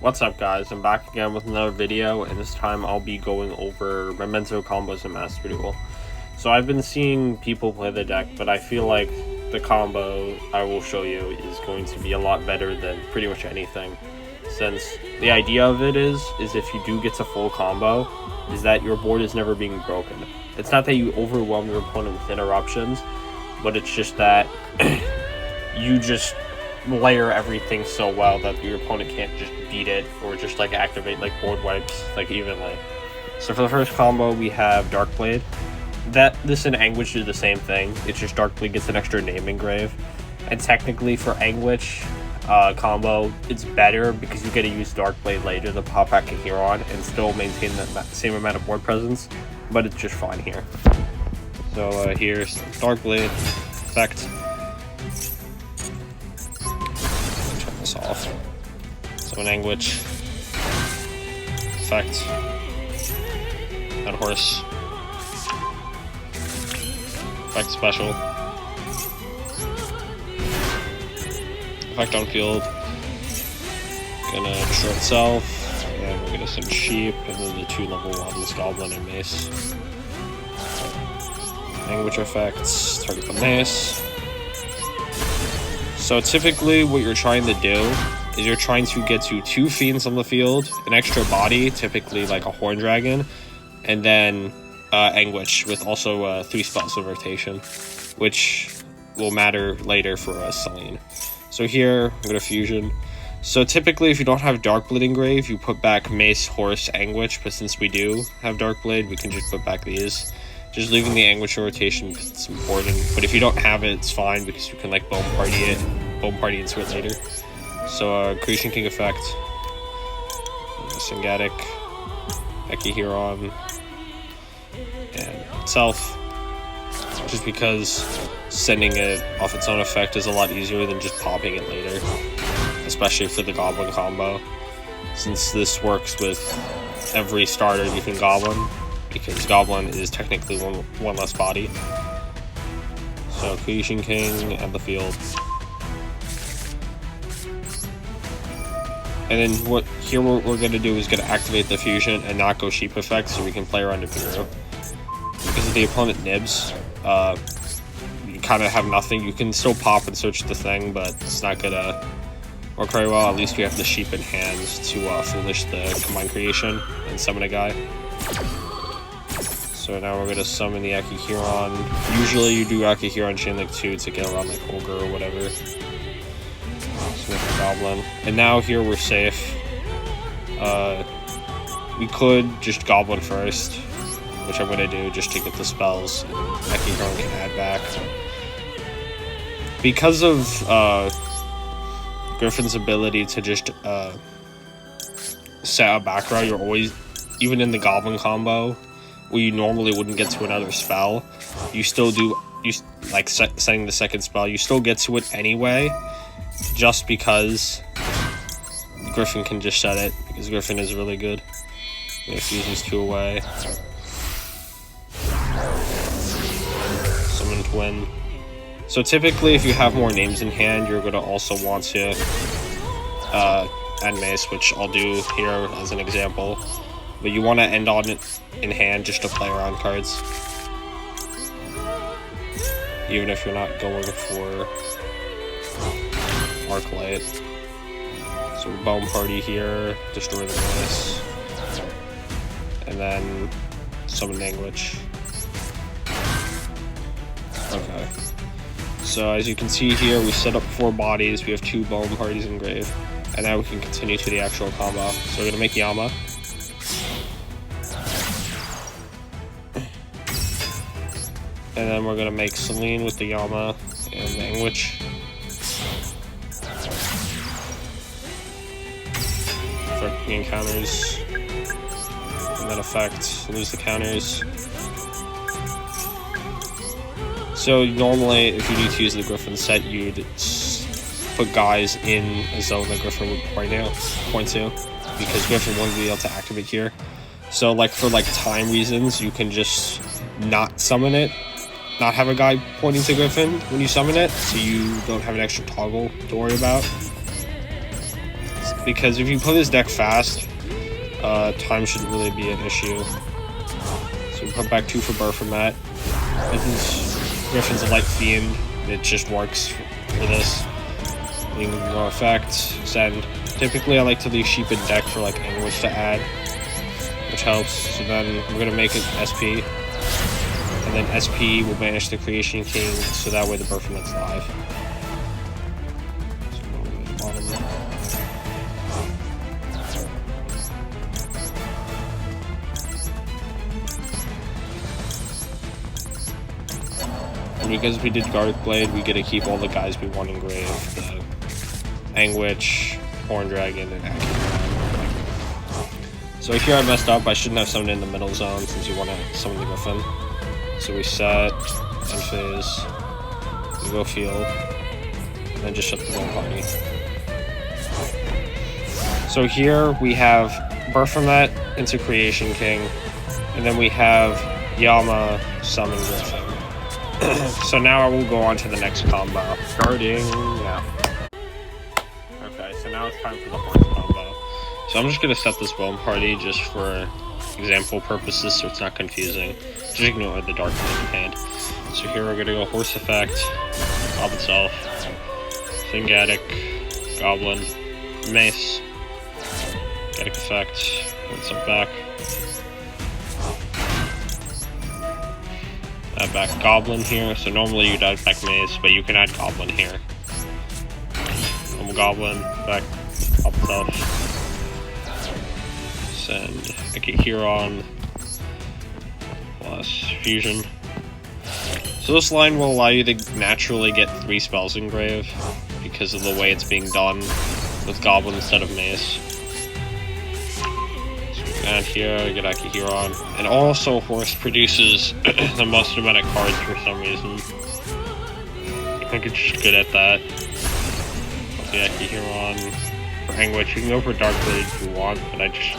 What's up guys, I'm back again with another video, and this time I'll be going over Memento combos in Master Duel. So I've been seeing people play the deck, but I feel like the combo I will show you is going to be a lot better than pretty much anything. Since the idea of it is if you do get to full combo, is that your board is never being broken. It's not that you overwhelm your opponent with interruptions, but it's just that you just layer everything so well that your opponent can't just beat it or just like activate like board wipes like evenly. So for the first combo we have Darkblade. This and Anguish do the same thing. It's just Darkblade gets an extra name engrave, and technically for Anguish combo it's better because you get to use Darkblade later to pop back a Huron and still maintain the same amount of board presence, but it's just fine here. So here's Darkblade effect. Turn this off. So an Anguish effect. That horse. Effect special. Effect on field. Gonna destroy itself. And we're gonna send sheep, and then the 2 level 1s, Goblin and Mace. Anguish effects, target the Mace. So typically what you're trying to do is you're trying to get to 2 Fiends on the field, an extra body, typically like a Horn Dragon, and then Anguish with also 3 spells of rotation, which will matter later for Celine. So here, I'm going to Fusion. So typically if you don't have Darkblade engrave, you put back Mace, Horse, Anguish, but since we do have Darkblade, we can just put back these. Just leaving the Anguish in rotation because it's important, but if you don't have it, it's fine because you can like Bone Party into it later. So Creation King effect, Syngatic, Eki Huron, and itself, just because sending it off its own effect is a lot easier than just popping it later, especially for the Goblin combo, since this works with every starter using Goblin, because Goblin is technically one less body. So Creation King at the field. And then what we're going to do is going to activate the fusion and not go sheep effect, so we can play around Nibiru. Because if the opponent nibs, you kind of have nothing. You can still pop and search the thing, but it's not going to work very well. At least we have the sheep in hand to finish the combined creation and summon a guy. So now we're going to summon the Eki Huron. Usually you do Eki Huron Chain Link 2 to get around like Ogre or whatever. Goblin, and now here we're safe. We could just Goblin first, which I'm gonna do just to get the spells, and Eki Huron can add back. Because of Griffin's ability to just set a back row, you're always, even in the Goblin combo, where you normally wouldn't get to another spell, you still do, like setting the second spell, you still get to it anyway. Just because Griffin can just set it, because Griffin is really good. I'm gonna fuse these 2 away. Summon Twin. So typically if you have more names in hand, you're gonna also want to add Mace, which I'll do here as an example. But you want to end on it in hand just to play around cards. Even if you're not going for Arclight. So Bone Party here, destroy the Mace, and then summon Anguish. Okay. So as you can see here, we set up 4 bodies, we have 2 Bone Parties engraved, and now we can continue to the actual combo. So we're gonna make Yama. And then we're gonna make Celine with the Yama and the Anguish. Gain counters, and then effect, lose the counters. So normally if you need to use the Griffin set, you'd put guys in a zone that Griffin would point to, because Griffin wouldn't be able to activate here. So like for like time reasons, you can just not summon it, not have a guy pointing to Griffin when you summon it, so you don't have an extra toggle to worry about. because if you play this deck fast, time shouldn't really be an issue. So we put back 2 for Baphomet. This is Griffin's a light fiend. It just works for this. You can go effect, send. Typically, I like to leave sheep in deck for like Anguish to add, which helps. So then we're gonna make it SP, and then SP will banish the Creation King, so that way the Baphomet's live. So we'll go to the bottom. And because we did Garth Blade, we get to keep all the guys we want engraved. The Anguish, Horn Dragon, and Acumen. So here I messed up. I shouldn't have summoned in the middle zone since you want to summon the Griffin. So we set, end phase, we go field, and then just shut the whole party. So here we have Baphomet into Creation King, and then we have Yama summon Griffin. So now I will go on to the next combo. Starting now. Okay, so now it's time for the horse combo. So I'm just going to set this bone party just for example purposes so it's not confusing. Just ignore the dark hand. So here we're going to go horse effect, Goblin Self, Thingatic, Goblin, Mace, Gatic effect, put some back. Add back Goblin here, so normally you'd add back Mace, but you can add Goblin here. Goblin, back, Goblin Self. Send Akihiron plus Fusion. So this line will allow you to naturally get 3 spells engraved because of the way it's being done with Goblin instead of Mace. And here, we get Akihiron. And also, Horse produces the most amount of cards for some reason. I think it's just good at that. The Akihiron for Anguish. You can go for Dark Blade if you want, but I just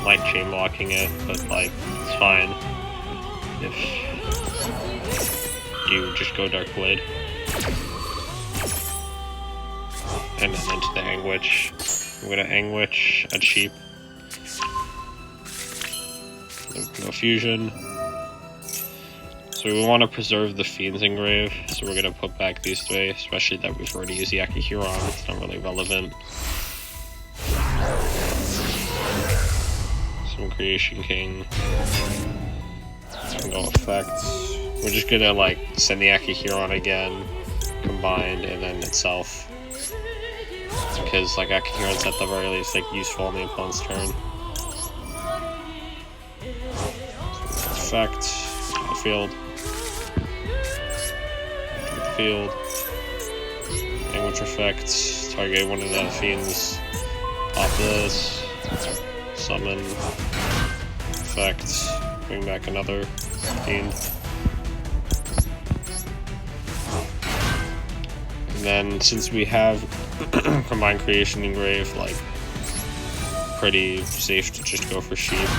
like chain blocking it, but like, it's fine if you just go Dark Blade. And then into the Anguish. I'm gonna Anguish at Sheep. No Fusion. So we want to preserve the Fiend's Engrave, so we're going to put back these 3, especially that we've already used the Akihiron. It's not really relevant. Some Creation King. No effects. We're just going to like send the Akihiron again, combined, and then itself. Because like Akihiron's at the very least like useful on the opponent's turn. Effect, field, Anguish effect, target one of the fiends, pop this, summon, effect, bring back another fiend. And then since we have combined Creation Engrave, like pretty safe to just go for Sheep.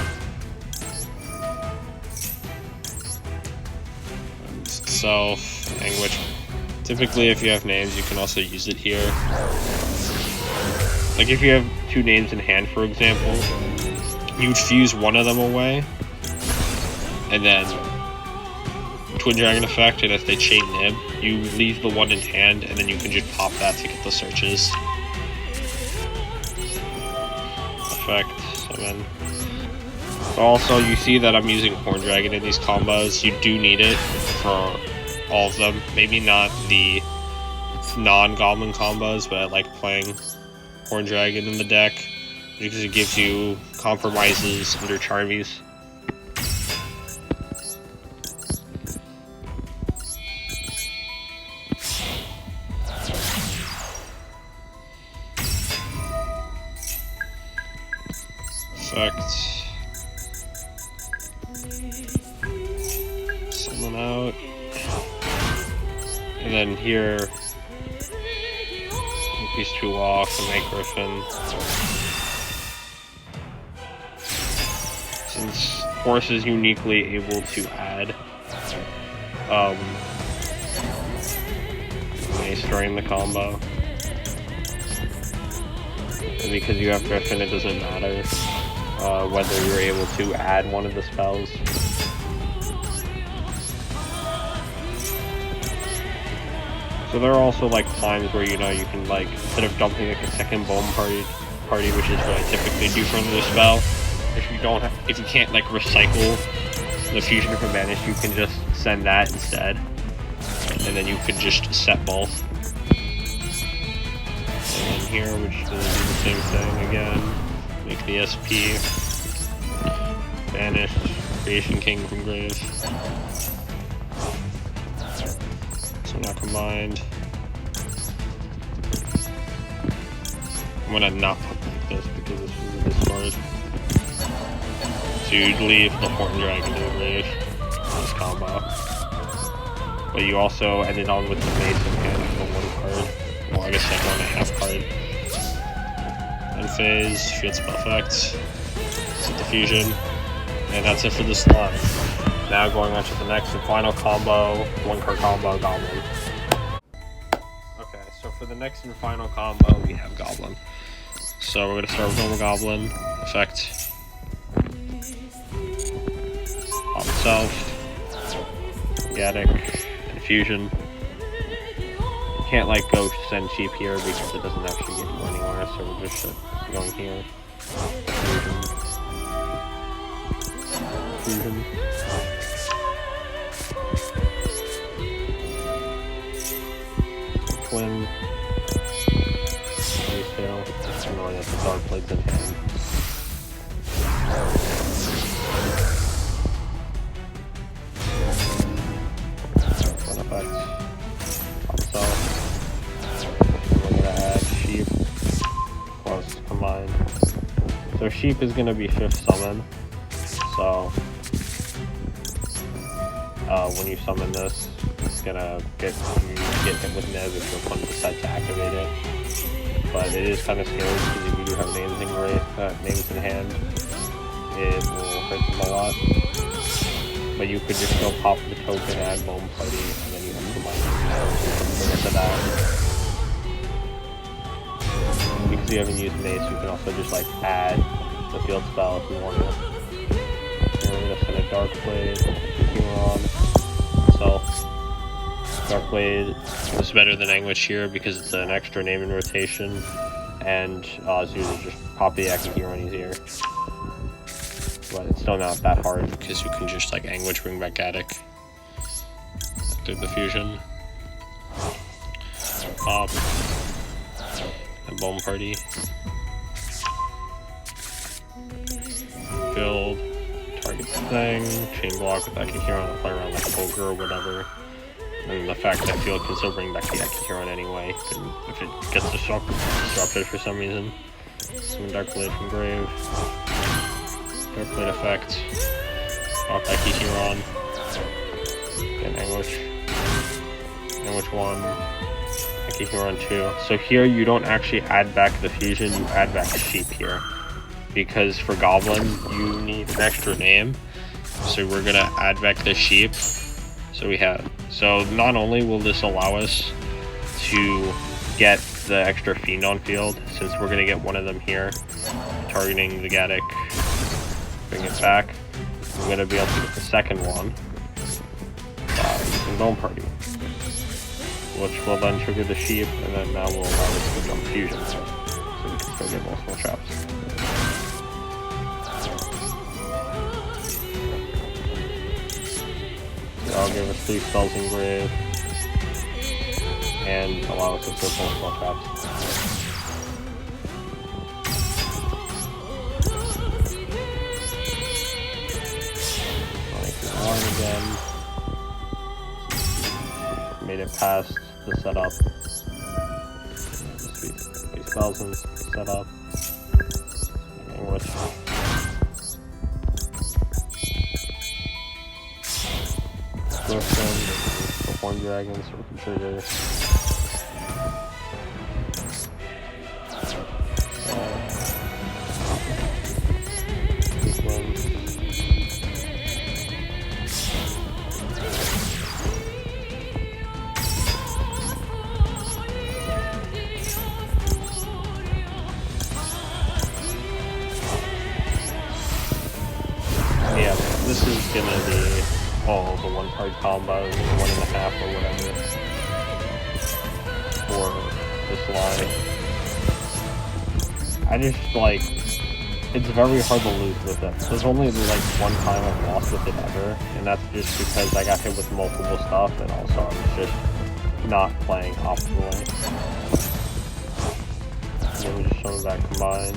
Self, Anguish. Typically, if you have names, you can also use it here. Like if you have 2 names in hand, for example, you would fuse one of them away, and then Twin Dragon effect, and if they chain nib, you leave the one in hand, and then you can just pop that to get the searches. Effect, summon. Also, you see that I'm using Horn Dragon in these combos. You do need it for all of them. Maybe not the non-Goblin combos, but I like playing Horn Dragon in the deck because it gives you compromises under Charmies. Effect. Summon out. And then here, increase 2 off and make Griffin. Since Horse is uniquely able to add Mace during the combo. And because you have Griffin, it doesn't matter whether you're able to add one of the spells. So there are also like times where you can like, instead of dumping like a second bone party, which is what I typically do for another spell, if you can't like recycle the fusion from banish, you can just send that instead, and then you could just set both. And then here we're just gonna do the same thing again. Make the SP, banish Creation King from grave. So now combined. I'm gonna not put like this because this is a discard. So you'd leave the Horn Dragon to the grave in this combo. But you also ended on with the Mace in hand for 1 card. Well, I guess like 1.5 card. End phase, field spell effect, set the fusion, and that's it for this line. Now going on to the next and final combo, 1-card combo, Goblin. Okay, so for the next and final combo, we have Goblin. So we're going to start with normal Goblin, effect, pop itself, Gaddick, and fusion. You can't like go send cheap here because it doesn't actually get you anywhere, so we're just going here. Fusion. Twin. Retail. Ignoring that the Dark Plague's in hand. Fun effect. Pop itself. We're gonna add Sheep. Plus combine. So Sheep is gonna be 5th summon. So when you summon this, it's gonna get hit with Neb if your opponent decides to activate it. But it is kind of scary because if you do have names in hand, it will hurt them a lot. But you could just go pop the token, add Bone Party, and then you have to bring it to that. Because you haven't used Mace, you can also just like add the field spell if you want to. So we're gonna set a Dark Blade, Huron. So Dark Blade is better than Anguish here because it's an extra name in rotation, and so you just pop the Akihiron here. But it's still not that hard because you can just like Anguish, bring back Gaddick, do the fusion, pop, and Bone Party, build, target the thing, chain block with Akihiron, play around like Ogre or whatever. And the fact that field can still bring back the Akihiron anyway, if it gets disrupted for some reason. Summon Dark Blade from grave. Dark Blade effect. Pop Akihiron. Get Anguish. Anguish 1. Akihiron 2. So here you don't actually add back the fusion, you add back Sheep here. Because for Goblin, you need an extra name. So we're gonna add back the Sheep. So not only will this allow us to get the extra Fiend on field, since we're going to get one of them here, targeting the Gaddick, bring it back, we're going to be able to get the second one in Bone Party, which will then trigger the Sheep, and then now will allow us to jump fusion, so we can still get multiple traps. I'll give us 3 spells in grave and allow us to circle small traps. Again. Made it past the setup. 3 spells in setup. English. Griffin, the Horn Dragon, so we can trigger. is gonna be all the one card combos, 1.5 or whatever, for this line. I just like, it's very hard to lose with it. There's only like one time I've lost with it ever, and that's just because I got hit with multiple stuff, and also I was just not playing optimally. Then we just show them back combined.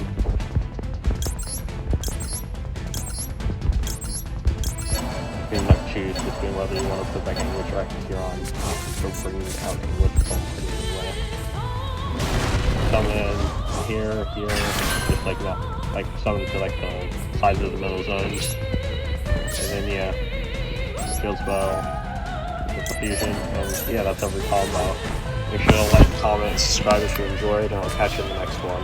You can like choose between whether you want to put like English or here on, or bring out English anyway. Summon here, just like that. Like summon to like the sides of the middle zones. And then yeah, shield spell, with the fusion, and yeah, that's every combo. Make sure to like, comment, and subscribe if you enjoyed, and I'll catch you in the next one.